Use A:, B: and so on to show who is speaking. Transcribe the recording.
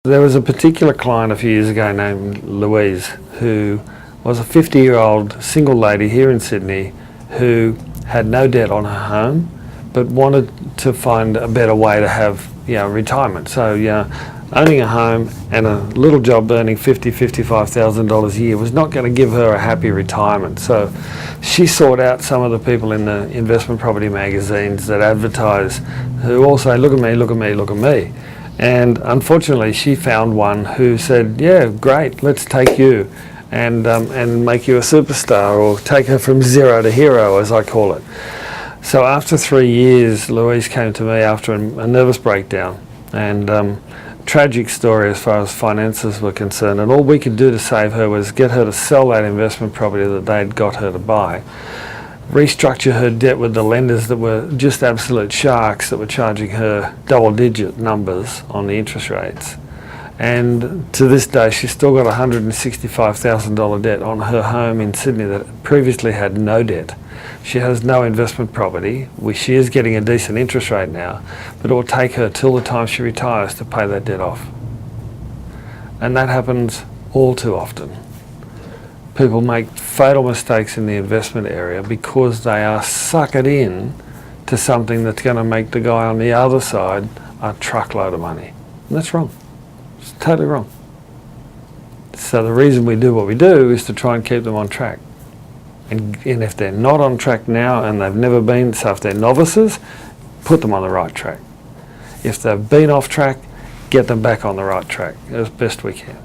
A: There was a particular client a few years ago named Louise, who was a 50-year-old single lady here in Sydney who had no debt on her home, but wanted to find a better way to have retirement. So owning a home and a little job earning $55,000 a year was not going to give her a happy retirement. So she sought out some of the people in the investment property magazines that advertise, who all say, look at me, look at me, look at me. And unfortunately she found one who said, yeah, great, let's take you and make you a superstar, or take her from zero to hero, as I call it. So after 3 years, Louise came to me after a nervous breakdown, and tragic story as far as finances were concerned, and all we could do to save her was get her to sell that investment property that they'd got her to buy, restructure her debt with the lenders that were just absolute sharks, that were charging her double-digit numbers on the interest rates. And to this day, she's still got $165,000 debt on her home in Sydney that previously had no debt. She has no investment property. She is getting a decent interest rate now, but it will take her till the time she retires to pay that debt off. And that happens all too often. People make fatal mistakes in the investment area because they are suckered in to something that's going to make the guy on the other side a truckload of money. And that's wrong. It's totally wrong. So the reason we do what we do is to try and keep them on track. And if they're not on track now and they've never been, so if they're novices, put them on the right track. If they've been off track, get them back on the right track as best we can.